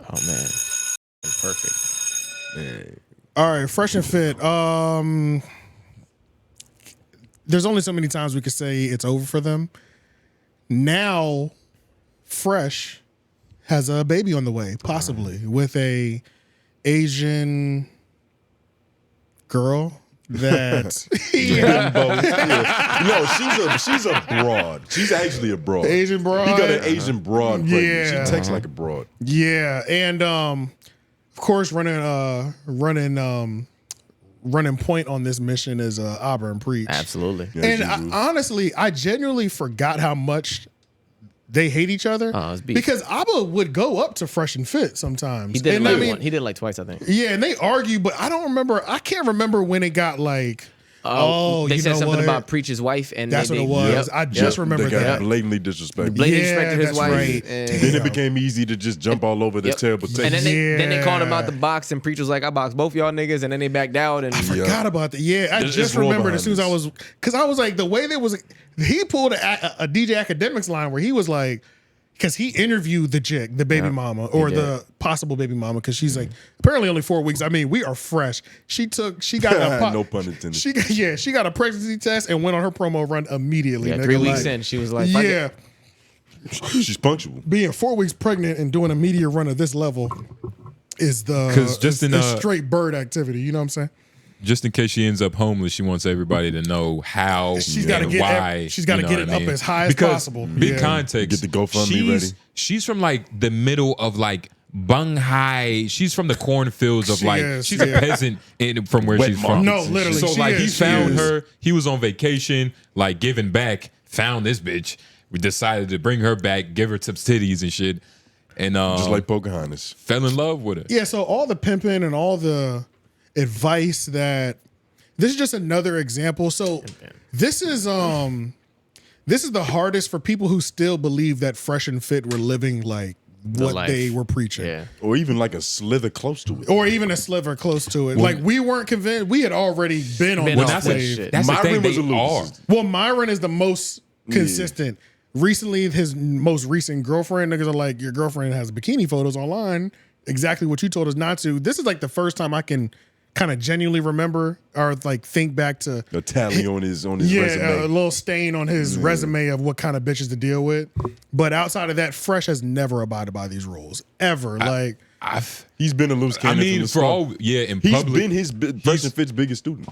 Oh man, perfect. Man. All right, Fresh and Fit. There's only so many times we could say it's over for them. Now, Fresh has a baby on the way, possibly with a Asian girl that No, she's a broad. She's actually a broad. Asian broad. He got an Asian broad pregnant. Yeah. She texts like a broad. Yeah, and of course, running point on this mission is Auburn Preach. Absolutely. And honestly, I genuinely forgot how much they hate each other it's beef. because Abba would go up to Fresh and Fit sometimes. He did and it he did it like twice, I think. Yeah, and they argue, but I can't remember when it got like, they you said know something what? about Preach's wife, and That's what it was. I just remember They got that. blatantly disrespected. Blatantly disrespected his that's wife. right. And Then it became easy to just jump all over this terrible And text. then they called him out the box, and Preach was like, "I boxed both y'all niggas," and then they backed out. And I forgot about that. Yeah, I There's just raw remembered as soon behind as because I was like, the way there was, he pulled a DJ Academics line where he was like, because he interviewed the chick, the baby mama, or the possible baby mama, because she's like, apparently only 4 weeks. I mean, we are fresh. She got a No pun intended. She got a pregnancy test and went on her promo run immediately. yeah, nigga. 3 weeks in, she was like, "Fuck it." She's punctual. Being 4 weeks pregnant and doing a media run at this level is straight bird activity. You know what I'm saying? Just in case she ends up homeless, she wants everybody to know how She's got to and get why. she's got to get it up as high because, as possible. Big context. Get the GoFundMe ready. She's from like the middle of like Bunghai. She's from the cornfields of she's a peasant from where she's from. No, literally. So she like he is. found her. He was on vacation, like giving back. Found this bitch. We decided to bring her back, give her some titties and shit, and Just like Pocahontas. fell in love with her. Yeah, so all the pimping and all the advice that this is just another example. So this is the hardest for people who still believe that Fresh and Fit were living like what life. they were preaching. Yeah. Or even like a slither close to it. Or even a sliver close to it. Like we weren't convinced. We had already been on Been this on that wave. shit. That's the Myron thing. was They a little are. consistent. Well, Myron is the most consistent. Recently, his most recent girlfriend, niggas are like, your girlfriend has bikini photos online. Exactly what you told us not to. This is like the first time I can kind of genuinely remember or like think back to A tally on his a resume. little stain on his resume of what kind of bitches to deal with. But outside of that, Fresh has never abided by these rules ever. He's been a loose cannon. I mean, from the for start. all in He's public, been Fresh and Fit's biggest student.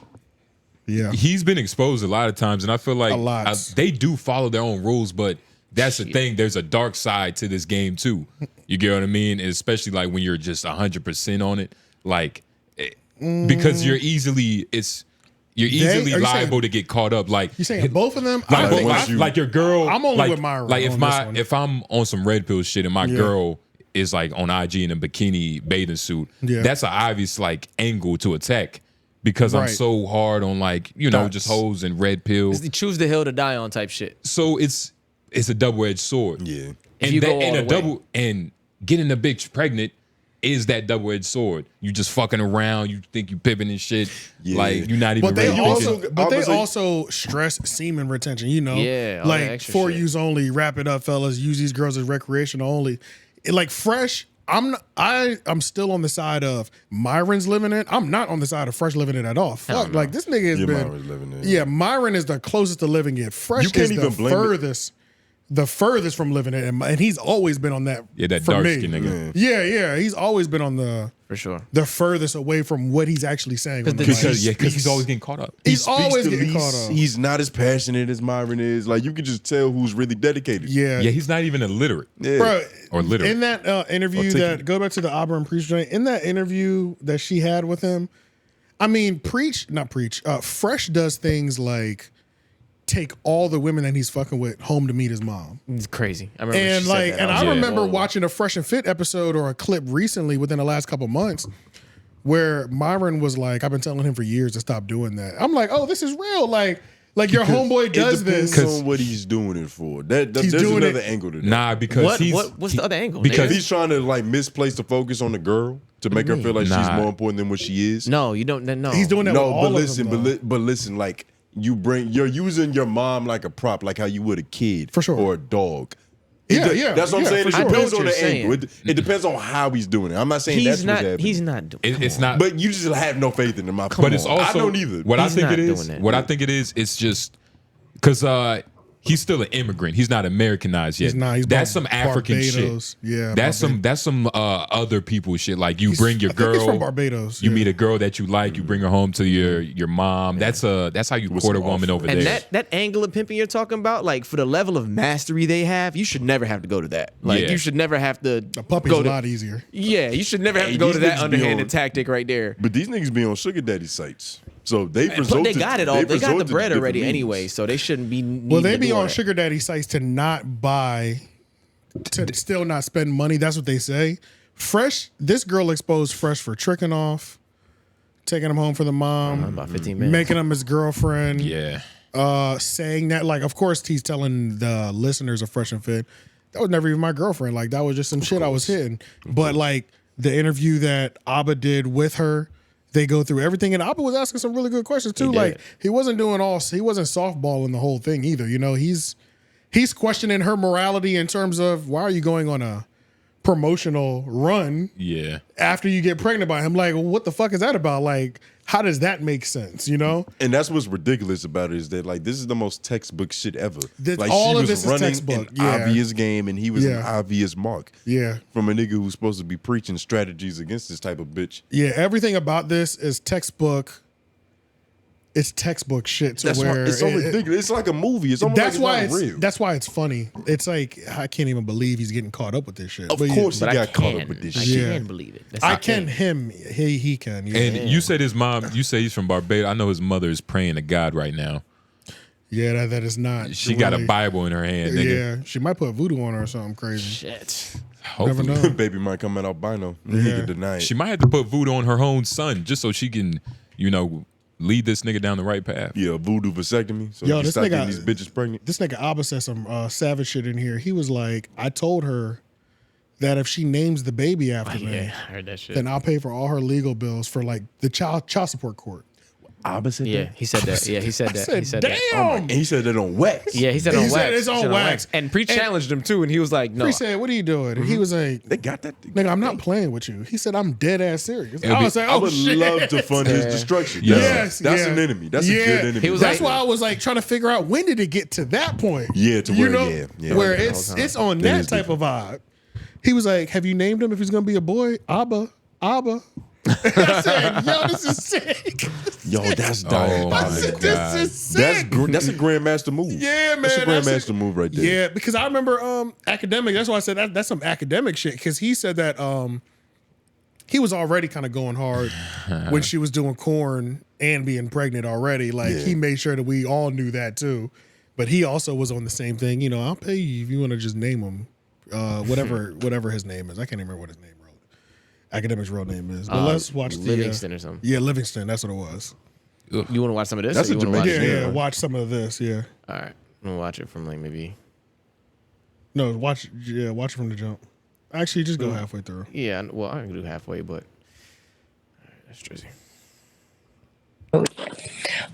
Yeah, he's been exposed a lot of times, and I feel like A lot. they do follow their own rules, but that's the thing. There's a dark side to this game too. You get what I mean? And especially like when you're just 100% on it, like because you're easily are you liable saying- to get caught up. Like you saying both of them? like, Like, once you- like your girl. I'm only like, with Myron Like on this one. if I'm on some red pill shit and my girl is like on IG in a bikini bathing suit, that's an obvious like angle to attack. Because I'm Right. so hard on like, just hoes and red pill. It's the choose the hill to die on type shit. So it's a double-edged sword. Yeah. If you go all the way. And getting a bitch pregnant is that double-edged sword. You just fucking around, you think you pimping and shit. Yeah. Like you're not even But they really also, thinking. but they Obviously- also stress semen retention. You know, Yeah, all that like extra for shit. use only. Wrap it up, fellas. Use these girls as recreational only. Like Fresh, I'm still on the side of Myron's living it. I'm not on the side of Fresh living it at all. Fuck, like this nigga has Yeah, been. Myron's living it. Yeah, Myron is the closest to living it. Fresh You can't is even the blame it. furthest from living it, and he's always been on that. Yeah, that for dark me. skin nigga. Yeah, he's always been on the For sure. furthest away from what he's actually saying. on the Because mic. he's always getting caught up. He's speaks always the getting least. caught up. He's not as passionate as Myron is. Like you can just tell who's really dedicated. Yeah, Yeah, he's not even illiterate. Yeah. bro. Or literate. In that interview, that go back to the Auburn Preach joint. In that interview that she had with him, I mean, Fresh does things like take all the women that he's fucking with home to meet his mom. It's crazy. I remember And she said like, that. and was I like, remember whoa. watching a Fresh and Fit episode or a clip recently within the last couple months where Myron was like, I've been telling him for years to stop doing that. I'm like, oh, this is real. Like your homeboy does it this. depends on what he's doing it for. There's doing another it- angle to that. Nah, because What's the other angle? because nigga? He's trying to like misplace the focus on the girl to make her feel like she's Nah. more important than what she is. No, you don't. No, He's doing that No, with all but of listen, them, though. but listen, like you're using your mom like a prop, like how you would a kid For sure. or a dog. That's what I'm saying. It for sure. depends on What the you're angle. It depends on how he's doing it. I'm not saying that's what's happening. He's not doing it. It's not. But you just have no faith in him. But it's also I don't either. What I He's think not it is. doing that. What I think it is. It's just because he's still an immigrant. He's not Americanized yet. He's not. He's that's some African Barbados. shit. Yeah, that's some other people shit. Like you bring your I think he's girl from Barbados. You meet a girl that you like. You bring her home to your mom. That's how you court a woman over And there. that angle of pimping you're talking about, like for the level of mastery they have, you should never have to go to that. Like Yeah. you should never have to. A puppy's go a to, lot easier. Yeah, you should never have Hey, to go these to that niggas be underhanded on- tactic right there. But these niggas be on sugar daddy sites, so they But resort. they got it all. They got the resort to bread different already means. anyway, so they shouldn't be. Well, they needing to be do all on that. sugar daddy sites to not buy, to still not spend money. That's what they say. Fresh, this girl exposed Fresh for tricking off, taking him home for the mom, About 15 minutes. making him his girlfriend. yeah. Saying that, like, of course, he's telling the listeners of Fresh and Fit, that was never even my girlfriend. Like, that was just some shit I was hitting. But like the interview that Abba did with her, they go through everything, and Abba was asking some really good questions too. He Like, did. he wasn't softballing the whole thing either. You know, he's questioning her morality in terms of, why are you going on a promotional run Yeah. after you get pregnant by him? Like, what the fuck is that about? Like, how does that make sense? You know? And that's what's ridiculous about it is that like this is the most textbook shit ever. Like all she of was this is running textbook, an yeah. obvious game and he was an Yeah. obvious mark. Yeah. From a nigga who's supposed to be preaching strategies against this type of bitch. Yeah, everything about this is textbook. It's textbook shit. To That's why where it's so ridiculous. It's like a movie. It's almost That's like why it's not real. that's why it's funny. It's like, I can't even believe he's getting caught up with this shit. Of But course But he I got caught can. up with this I shit. Yeah. can believe it. That's I the can thing. him. He can. Yeah. And you said his mom. You say he's from Barbados. I know his mother is praying to God right now. Yeah, that is not. She got a really- Bible in her hand, nigga. Yeah, she might put voodoo on her or something crazy. Shit. Never Hopefully. know. Baby might come out albino. He can deny it. She might have to put voodoo on her own son just so she can, lead this nigga down the right path. Yeah, voodoo vasectomy. So Yo, you this stop nigga- getting these bitches pregnant. This nigga Abba said some savage shit in here. He was like, I told her that if she names the baby after me, Yeah, I heard that shit. then I'll pay for all her legal bills for like the child support court. Opposite. Yeah, he said that. Yeah, he said that. said, He said damn. that. And he said that on wax. Yeah, he said He on said wax. it's on He said wax. And Pre challenged him too, and he was like, "No, He said, what are you doing? And he was like, They got that. nigga, I'm not playing with you. He said, I'm dead ass serious. It'll I be- was like, I oh would shit. love to fund his destruction. Yes, That's yeah. an enemy. That's Yeah. a good enemy. He was That's like- why I was like trying to figure out, when did it get to that point? Yeah, to You where, know, yeah. where Yeah. it's on That that is type of vibe. He was like, have you named him if he's gonna be a boy? Abba. I said, yo, this is sick. Yo, that's Oh diabolical. my This God. is sick. That's a grandmaster move. Yeah, man. That's a that's grandmaster move right there. Yeah, because I remember academic. That's why I said that's some academic shit. Because he said that he was already kind of going hard when she was doing corn and being pregnant already. Like he made sure that we all knew that too. But he also was on the same thing. You know, I'll pay you if you want to just name him, whatever his name is. I can't even remember what his name academic's real name is. But let's watch Livingston or something. Yeah, Livingston. That's what it was. You want to watch some of this? That's or a you wanna watch Jamaican it? Yeah, Yeah. watch some of this. Yeah. All right, I'm gonna watch it from like maybe. No, watch it from the jump. Actually, just go halfway through. Yeah, well, I can do halfway, but all right, that's Drizzy.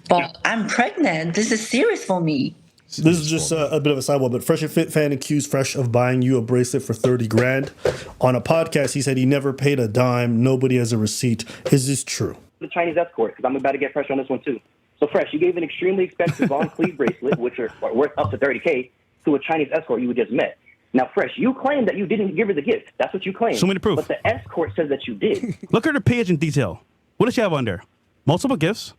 But I'm pregnant. This is serious for me. This is just a bit of a sidewalk, but Fresh and Fit fan accused Fresh of buying you a bracelet for 30 grand. On a podcast, he said he never paid a dime. Nobody has a receipt. Is this true? The Chinese escort, because I'm about to get Fresh on this one too. So Fresh, you gave an extremely expensive Von Cleef bracelet, which are worth up to $30K, to a Chinese escort you just met. Now, Fresh, you claim that you didn't give her the gift. That's what you claim. Show me the proof. But the escort says that you did. Look at her page in detail. What does she have on there? Multiple gifts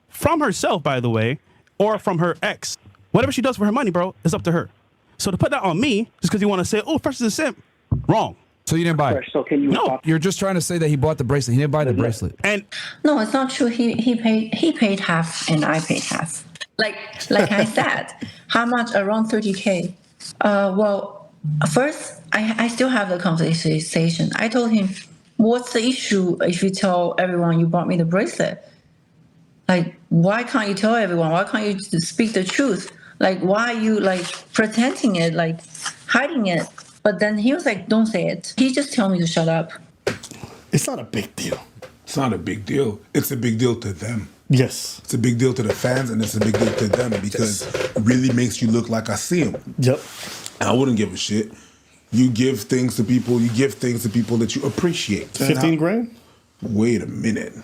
from herself, by the way, or from her ex. Whatever she does for her money, bro, is up to her. So to put that on me, just because you want to say, oh, Fresh is a simp, wrong. So you didn't buy it? Fresh, so can you No. respond? You're just trying to say that he bought the bracelet. He didn't buy the bracelet. And No, it's not true. He paid half and I paid half. Like I said, how much? Around 30K. Well, first I still have the conversation. I told him, what's the issue if you tell everyone you bought me the bracelet? Like, why can't you tell everyone? Why can't you speak the truth? Like, why are you like pretending it, like hiding it? But then he was like, don't say it. He just told me to shut up. It's not a big deal. It's not a big deal. It's a big deal to them. Yes. It's a big deal to the fans, and it's a big deal to them because it really makes you look like I see him. Yep. I wouldn't give a shit. You give things to people. You give things to people that you appreciate. 15 grand? Wait a minute.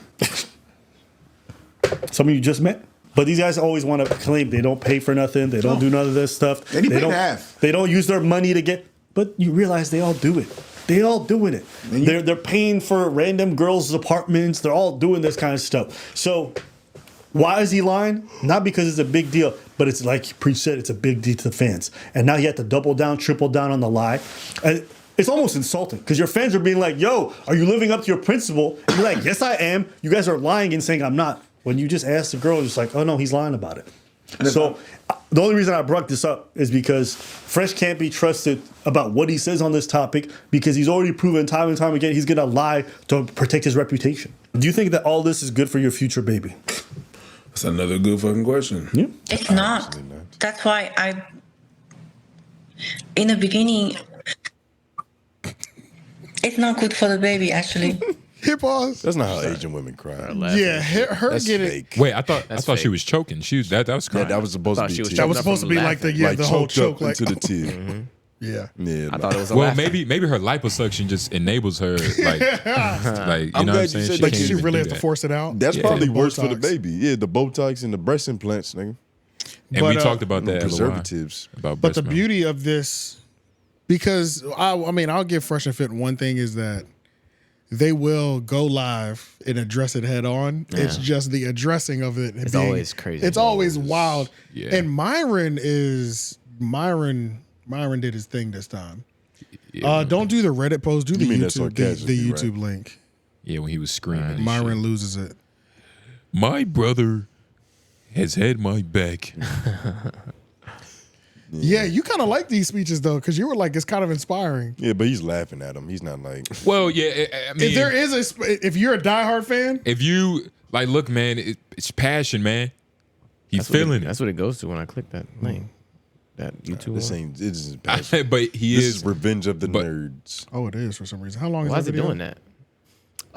Some of you just met? But these guys always want to claim they don't pay for nothing. They don't do none of this stuff. And he they paid don't, half. They don't use their money to get. But you realize they all do it. They all doing it. They're paying for random girls' apartments. They're all doing this kind of stuff. So why is he lying? Not because it's a big deal, but it's like Preach said, it's a big deal to the fans. And now you have to double down, triple down on the lie. And it's almost insulting because your fans are being like, yo, are you living up to your principle? And you're like, yes, I am. You guys are lying and saying I'm not. When you just ask the girl, it's like, oh no, he's lying about it. So the only reason I brought this up is because Fresh can't be trusted about what he says on this topic because he's already proven time and time again he's going to lie to protect his reputation. Do you think that all this is good for your future baby? That's another good fucking question. Yeah. It's not. That's why in the beginning, it's not good for the baby, actually. Hip pause. That's not how Asian women cry. Yeah, her That's get it. fake. Wait, I thought fake. she was choking. That was Yeah, crying. that was supposed to Thought be she was tears. That was Up supposed to from be like the laughing. the whole choked choke, up like into the tear. yeah. Yeah, I thought it was a Well, laugh. maybe her liposuction just enables her, like you know I'm what I'm glad you saying? said Like can't she even really do has to that. force it out. that's Yeah. probably The worse for the Botox. baby. Yeah, the Botox and the breast implants, nigga. And But, we talked about that Preservatives. about But the breast milk. beauty of this, because I mean, I'll give Fresh and Fit one thing is that they will go live and address it head on. It's just the addressing of it. It's always crazy. It's always wild. Yeah. And Myron did his thing this time. Yeah, Don't do the Reddit post. Do the You mean that YouTube, sarcastically, the right? YouTube link. yeah, when he was screaming, and Myron shit. loses it. My brother has had my back. Yeah, you kind of like these speeches though, because you were like, it's kind of inspiring. Yeah, but he's laughing at him. He's not like. Well, yeah, I mean, If there is if you're a diehard fan, if you like, look, man, it's passion, man. He's feeling it. That's what it goes to when I click that link. That YouTube. This one. ain't. It isn't passion. But he This is is Revenge of the but- Nerds. oh, it is for some reason. How long Why is is that it video? doing that?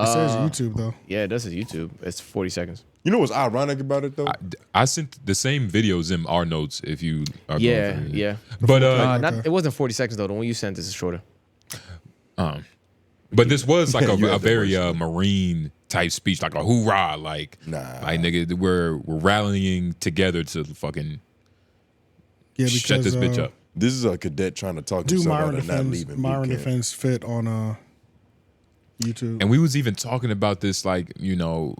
It says YouTube though. Yeah, it does say YouTube. It's 40 seconds. You know what's ironic about it though? I sent the same videos in our notes. If you are going Yeah, through it. yeah. But It wasn't 40 seconds though. The one you sent is shorter. but this was like You a have the very worst one. Marine type speech, like a hoorah, like like nigga, we're rallying together to fucking Yeah, shut this bitch up. This is a cadet trying to talk Do himself Myron out of not defends leaving. Myron boot camp. defends Fit on YouTube. And we was even talking about this, like, you know,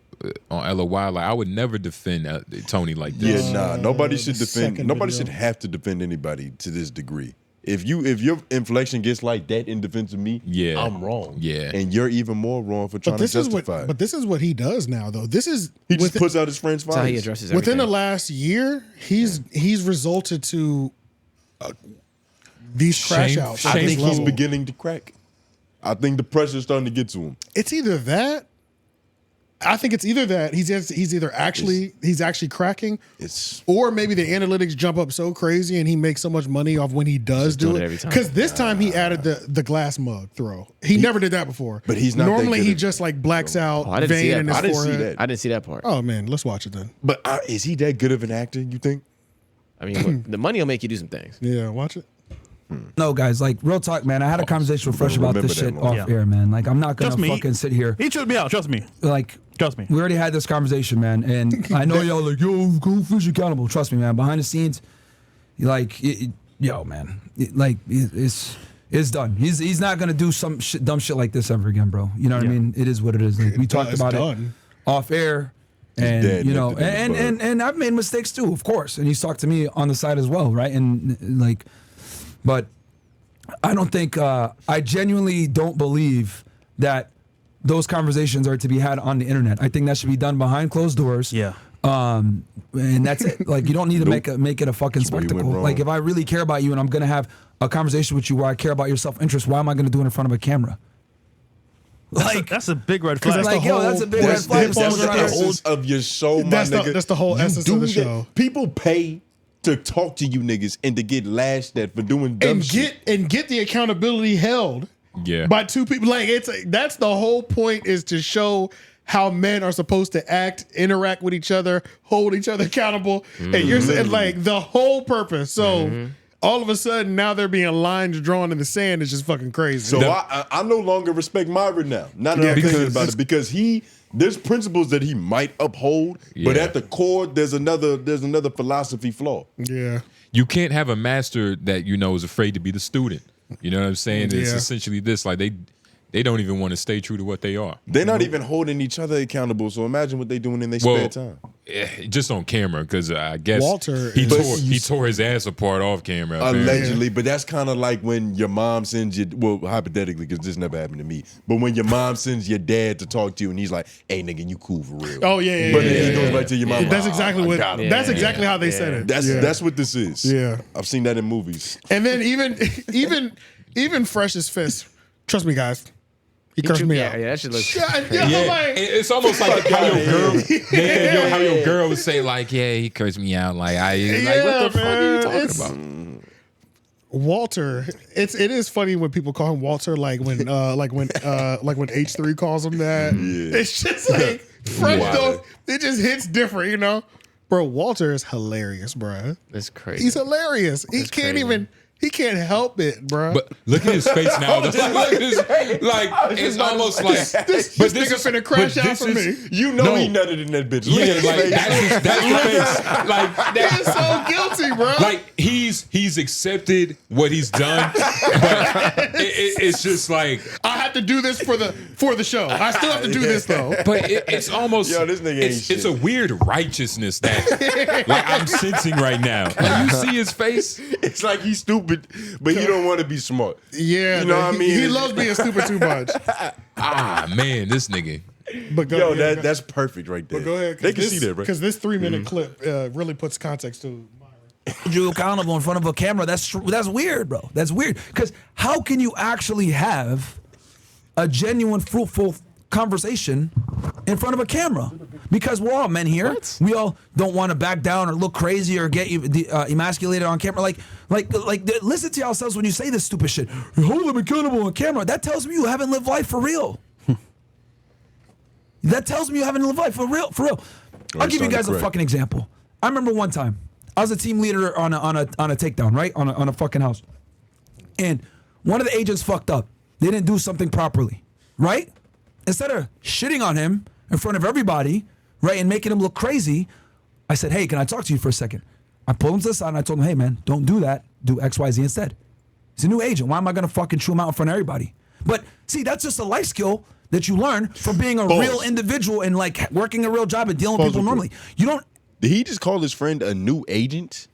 on LOY. Like, I would never defend Tony like this. Yeah, nah. Nobody should the defend. second Nobody video. should have to defend anybody to this degree. If your inflection gets like that in defense of me, Yeah. I'm wrong. Yeah. and you're even more wrong for trying But this to is what. justify. But this is what he does now, though. This is he just within, puts out his friends' That's how he fires. addresses within the everything. last year. He's resulted to these crash Shame- outs. I at this think he's level. beginning to crack. I think the pressure's starting to get to him. It's either that. I think it's either that he's either actually cracking, It's or maybe the analytics jump up so crazy and he makes so much money off when he does do doing it. it every time. Because this time he added the glass mug throw. He never did that before. But he's not that normally good he at- just like blacks out I didn't see vein that in his part. I didn't see forehead. that. I didn't see that part. Oh man, let's watch it then. But is he that good of an actor? You think? I mean, the money will make you do some things. Yeah, watch it. No, guys, like real talk, man. I had a conversation with Fresh about remember this that shit moment. off air, man. Like, I'm not gonna Trust me. fucking sit here. He chewed me out. Trust me. Like, Trust me. we already had this conversation, man. And I know y'all like, yo, go Fish accountable. Trust me, man. Behind the scenes, like, yo, man, it's done. He's not gonna do some dumb shit like this ever again, bro. You know what I mean? It is what it is. Like, we talked It's about done. it off air. And dead, you know, nipped it in the bud. and I've made mistakes too, of course. And he's talked to me on the side as well, right? And like, but I don't think I genuinely don't believe that those conversations are to be had on the internet. I think that should be done behind closed doors. Yeah. And that's it. Like, you don't need to make it a fucking That's where you went spectacle. wrong. Like, if I really care about you and I'm gonna have a conversation with you where I care about your self-interest, why am I gonna do it in front of a camera? Like, That's a big red flag. that's like, the yo, whole- that's a big red that's flag. the if whole someone's That's trying the to- essence of your show, my That's the- nigga. that's the whole You essence do of the that. show. People pay to talk to you niggas and to get lashed at for doing dumb And shit. get the accountability held Yeah. by two people. Like that's the whole point, is to show how men are supposed to act, interact with each other, hold each other accountable. And you're saying like the whole purpose. So all of a sudden now they're being lines drawn in the sand. It's just fucking crazy. So I no longer respect Myron now. Not that I'm thinking about it, because there's principles that he might uphold, but at the core there's another philosophy flaw. Yeah. You can't have a master that is afraid to be the student. You know what I'm saying? It's essentially this, like they don't even want to stay true to what they are. They're not even holding each other accountable. So imagine what they're doing in their spare time. Just on camera, because I guess Walter he tore his ass apart off camera. Allegedly, but that's kind of like when your mom sends you, well, hypothetically, because this never happened to me, but when your mom sends your dad to talk to you and he's like, hey, nigga, you cool for real. Oh, yeah. But then he goes back to your mom. That's exactly that's exactly how they said it. That's what this is. Yeah. I've seen that in movies. And then even Fresh's fist, trust me, guys. He cursed me out. Yeah, that shit looks. It's almost like how your girl, how your girl would say like, yeah, he cursed me out. Like what the fuck are you talking about? Walter, it is funny when people call him Walter, like when H3 calls him that. Yeah. It's just like Fresh though. It just hits different, you know. Bro, Walter is hilarious, bro. That's crazy. He's hilarious. He can't help it, bro. But look at his face now. It's almost like this nigga finna crash out for me. You know he nutted in that bitch. Yeah, like that's the face. Like that is so guilty, bro. Like he's accepted what he's done, but it's just like I have to do this for the show. I still have to do this though. But it's almost this nigga ain't shit. It's a weird righteousness that like I'm sensing right now. Like you see his face. It's like he's stupid, but he don't want to be smart. Yeah, you know what I mean? He loves being stupid too much. Man, this nigga. But that's perfect right there. But go ahead. They can see that, right? Because this 3-minute clip really puts context to Myron. You accountable in front of a camera. That's weird, bro. That's weird. Because how can you actually have a genuine, fruitful conversation in front of a camera? Because we're all men here. What? We all don't want to back down or look crazy or get emasculated on camera. Like, listen to yourselves when you say this stupid shit. You hold them accountable on camera. That tells me you haven't lived life for real. That tells me you haven't lived life for real. I'll give you guys a fucking example. I remember one time I was a team leader on a takedown, right, on a fucking house, and one of the agents fucked up. They didn't do something properly, right? Instead of shitting on him in front of everybody, right, and making him look crazy, I said, hey, can I talk to you for a second? I pulled him to the side and I told him, hey, man, don't do that. Do X, Y, Z instead. He's a new agent. Why am I going to fucking chew him out in front of everybody? But see, that's just a life skill that you learn from being a real individual and like working a real job and dealing with people normally. You don't. Did he just call his friend a new agent?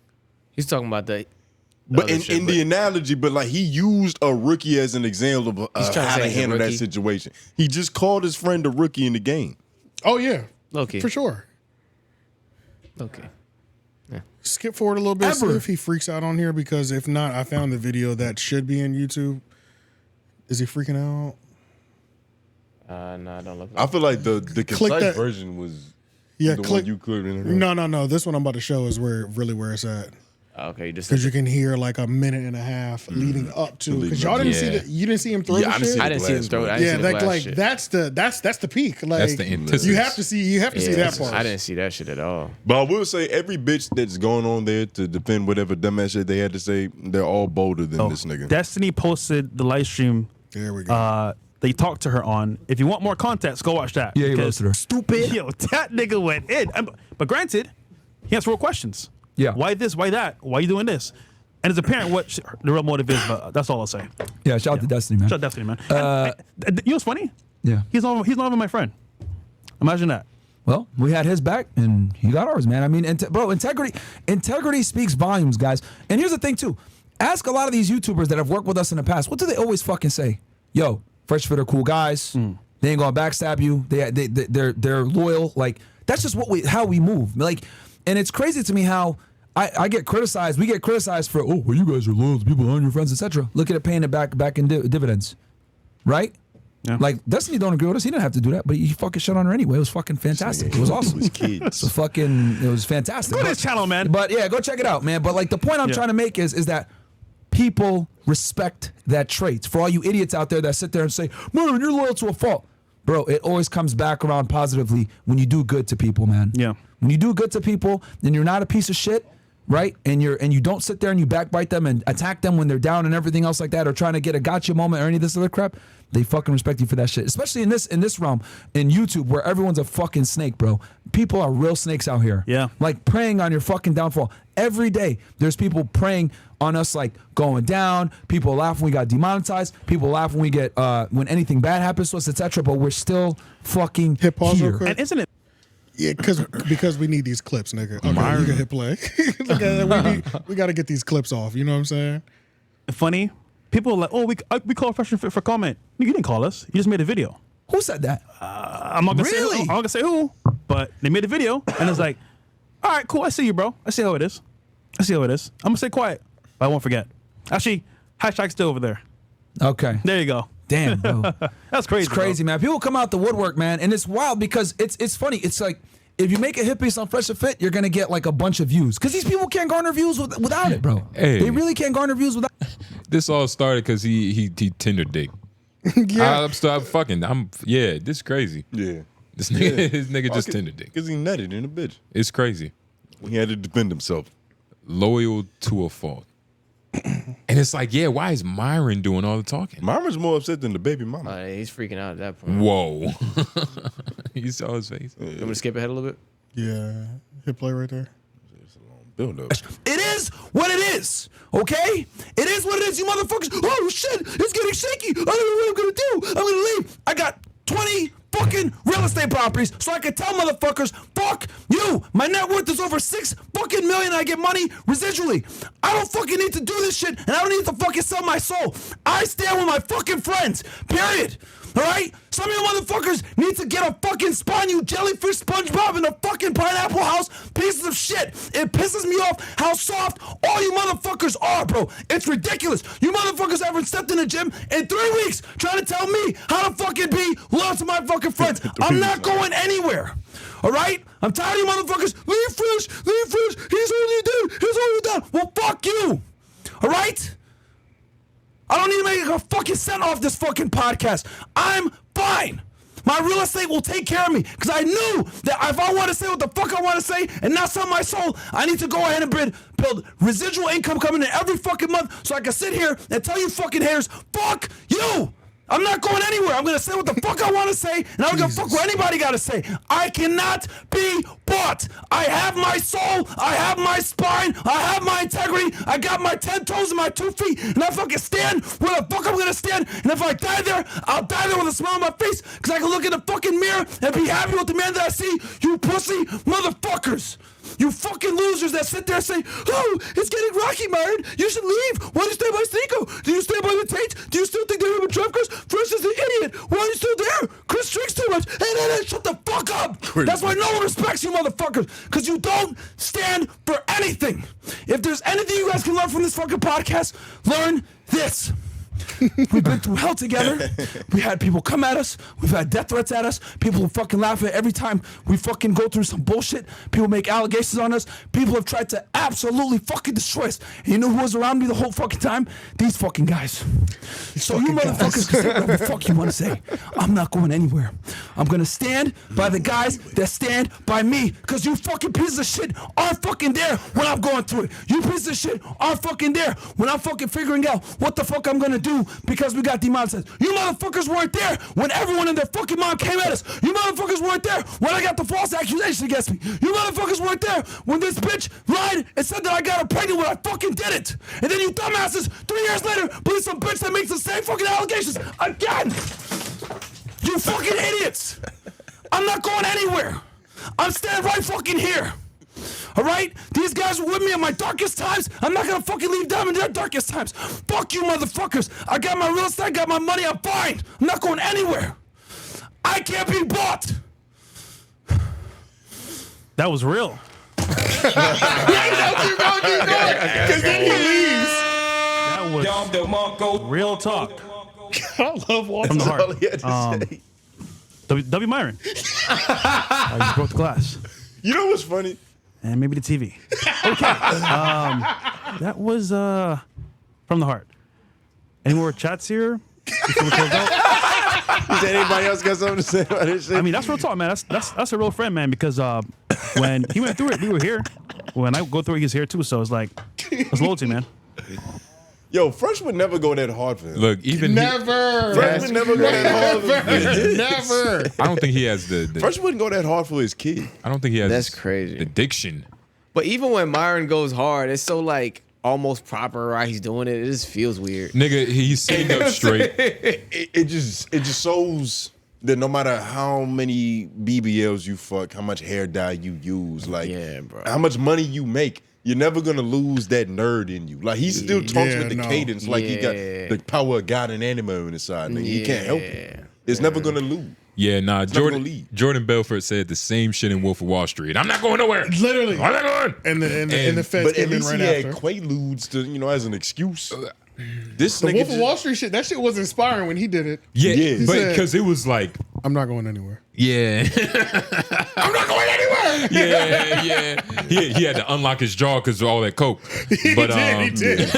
He's talking about the. But in the analogy, but like he used a rookie as an example of how to handle that situation. He just called his friend a rookie in the game. Oh yeah, okay, for sure. Okay. Yeah. Skip forward a little bit, see if he freaks out on here, because if not, I found the video that should be in YouTube. Is he freaking out? No, don't look. I feel like the concise version was the one you could. No. This one I'm about to show is where it's at. Okay, just because you can hear like a minute and a half leading up to, because y'all didn't see you didn't see him throw the shit. I didn't see him throw it. That's the peak. Like that's the antithesis. You have to see that part. I didn't see that shit at all. But I will say every bitch that's going on there to defend whatever dumbass shit they had to say, they're all bolder than this nigga. Destiny posted the live stream. There we go. They talked to her on. If you want more context, go watch that. Yeah, he roasted her. Stupid. Yo, that nigga went in. But granted, he answered real questions. Yeah. Why this? Why that? Why you doing this? And it's apparent what the real motive is, but that's all I'll say. Yeah, shout out to Destiny, man. Shout out to Destiny, man. And you know what's funny? Yeah. He's not even my friend. Imagine that. Well, we had his back, and he got ours, man. I mean, integrity speaks volumes, guys. And here's the thing, too. Ask a lot of these YouTubers that have worked with us in the past. What do they always fucking say? Yo, Fresh Fit are cool guys. They ain't gonna backstab you. They're loyal. Like, that's just how we move. Like, and it's crazy to me how I get criticized. We get criticized for, oh, well, you guys are loyal to people, your friends, etc. Look at it paying it back in dividends, right? Yeah. Like, Destiny don't agree with us. He didn't have to do that, but he fucking shit on her anyway. It was fucking fantastic. It was awesome. It was fantastic. Go to his channel, man. But yeah, go check it out, man. But like the point I'm trying to make is that people respect that trait. For all you idiots out there that sit there and say, man, you're loyal to a fault. Bro, it always comes back around positively when you do good to people, man. Yeah. When you do good to people and you're not a piece of shit, right? And you don't sit there and you backbite them and attack them when they're down and everything else like that, or trying to get a gotcha moment or any of this other crap, they fucking respect you for that shit. Especially in this realm, in YouTube, where everyone's a fucking snake, bro. People are real snakes out here. Yeah. Like preying on your fucking downfall. Every day, there's people preying on us, like going down. People laugh when we got demonetized. People laugh when we get when anything bad happens to us, etc. But we're still fucking Hit pause real here. quick. And isn't it? Yeah, because we need these clips, nigga. Okay, you can hit play. we got to get these clips off. You know what I'm saying? Funny? People are like, oh, we call Fresh and Fit for comment. You didn't call us. You just made a video. Who said that? I'm not gonna Really? say who. I'm not gonna say who, but they made a video and it's like, all right, cool. I see you, bro. I see how it is. I'm gonna stay quiet, but I won't forget. Actually, hashtag's still over there. Okay. There you go. Damn, bro. That's crazy. It's crazy, bro. man. People come out the woodwork, man, and it's wild because it's funny. It's like if you make a hit piece on Fresh and Fit, you're gonna get like a bunch of views because these people can't garner views without it, bro. Hey. They really can't garner views without. This all started because he Tinder dick. Yeah. Yeah, this is crazy. Yeah. This nigga just Tinder dick. Because he nutted in a bitch. It's crazy. He had to defend himself. Loyal to a fault. And it's like, yeah, why is Myron doing all the talking? Myron's more upset than the baby mama. He's freaking out at that point. Whoa. You saw his face. You want me to skip ahead a little bit? Yeah. Hit play right there. Build up. It is what it is, okay? It is what it is, you motherfuckers. Oh shit, it's getting shaky. I don't know what I'm gonna do. I'm gonna leave. I got 20 fucking real estate properties, so I can tell motherfuckers, fuck you. My net worth is over $6 fucking million. I get money residually. I don't fucking need to do this shit, and I don't need to fucking sell my soul. I stand with my fucking friends. Period. All right? Some of you motherfuckers need to get a fucking spawn, you jellyfish SpongeBob in the fucking pineapple house pieces of shit. It pisses me off how soft all you motherfuckers are, bro. It's ridiculous. You motherfuckers haven't stepped in the gym in 3 weeks trying to tell me how to fucking be loyal to my fucking friends. I'm not going anywhere. All right? I'm tired of you motherfuckers. Leave Fresh. He's only down. Well, fuck you. All right? I don't need to make a fucking cent off this fucking podcast. I'm fine. My real estate will take care of me because I knew that if I want to say what the fuck I want to say and not sell my soul, I need to go ahead and build residual income coming in every fucking month so I can sit here and tell you fucking haters, fuck you. I'm not going anywhere. I'm going to say what the fuck I want to say, and I don't give a fuck what anybody got to say. I cannot be bought. I have my soul. I have my spine. I have my integrity. I got my 10 toes and my 2 feet, and I fucking stand where the fuck I'm going to stand. And if I die there, I'll die there with a smile on my face because I can look in the fucking mirror and be happy with the man that I see. You pussy motherfuckers. You fucking losers that sit there and say, oh, it's getting rocky, Myron. You should leave. Why do you stay by Sneeko? Do you stay by the Tate? Do you still think they're a drug Chris? Fresh is an idiot. Why are you still there? Chris drinks too much. Hey, shut the fuck up. That's why no one respects you motherfuckers. Because you don't stand for anything. If there's anything you guys can learn from this fucking podcast, learn this. We've been through hell together. We had people come at us. We've had death threats at us. People who fucking laugh at every time we fucking go through some bullshit. People make allegations on us. People have tried to absolutely fucking destroy us. And you know who was around me the whole fucking time? These fucking guys. So you motherfuckers can say whatever the fuck you want to say. I'm not going anywhere. I'm gonna stand by the guys that stand by me. Because you fucking pieces of shit aren't fucking there when I'm going through it. You pieces of shit aren't fucking there when I'm fucking figuring out what the fuck I'm gonna do because we got demonetized. You motherfuckers weren't there when everyone and their fucking mom came at us. You motherfuckers weren't there when I got the false accusation against me. You motherfuckers weren't there when this bitch lied and said that I got her pregnant when I fucking did it. And then you dumbasses 3 years later believe some bitch that makes the same fucking allegations again. You fucking idiots. I'm not going anywhere. I'm standing right fucking here. All right? These guys were with me in my darkest times. I'm not going to fucking leave them in their darkest times. Fuck you, motherfuckers. I got my real estate, I got my money, I'm fine. I'm not going anywhere. I can't be bought. That was real. Keep going. Because then he leaves. That was real talk. I love watching From the That's all heart. he had to say. W. Myron. You just broke the glass. You know what's funny? And maybe the TV. Okay. That was from the heart. Any more chats here? Before we close out? Is anybody else got something to say about this shit? I mean, that's real talk, man. That's a real friend, man. Because when he went through it, we were here. when I go through his hair too, so it's like it's loyalty, man. Yo, Fresh would never go that hard for him. Look, even Never. Fresh would never go that hard for him. Never. I don't think he has the Fresh wouldn't go that hard for his kid. I don't think he has. That's crazy. The diction. But even when Myron goes hard, it's so like almost proper while he's doing it. It just feels weird. Nigga, he's sitting up straight. It just shows that no matter how many BBLs you fuck, how much hair dye you use, like bro. how much money you make, you're never gonna lose that nerd in you. Like he still talks with the cadence, like he got the power of God and anime on his side. Nigga. He can't help it. It's never gonna lose. Yeah, nah. Jordan Belfort said the same shit in Wolf of Wall Street. I'm not going nowhere. Literally. I'm not going. And the feds But at came in least right he after. had Quaaludes to, as an excuse. This The nigga Wolf of Wall Street shit, that shit was inspiring when he did it. Yeah, He but said, because it was like, I'm not going anywhere. yeah, I'm not going anywhere. yeah. He had to unlock his jaw because of all that coke. But He did.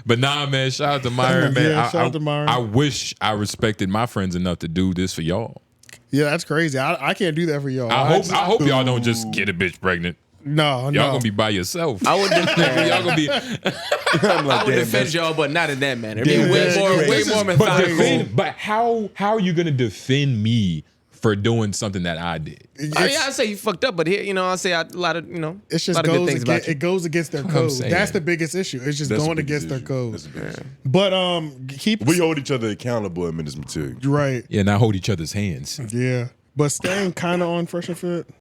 but nah, man. Shout out to Myron, man. Yeah, shout out to Myron. I wish I respected my friends enough to do this for y'all. Yeah, that's crazy. I can't do that for y'all. I hope y'all don't just get a bitch pregnant. No, Y'all gonna be by yourself. I would defend, y'all gonna be. I'm like, I would damn, defend y'all, but not in that manner. Damn, Be way that's more crazy. methodical. But how are you gonna defend me for doing something that I did? I say you fucked up, but here, I say a lot of, It's a just lot of good goes things about against, you. it goes against their That's what I'm code. saying. That's the biggest issue. It's just That's going the biggest against their issue. code. That's the biggest issue. But keep We hold each other accountable in Menace Material. right. Yeah, now hold each other's hands. Yeah. But staying kind of on Fresh and Fit.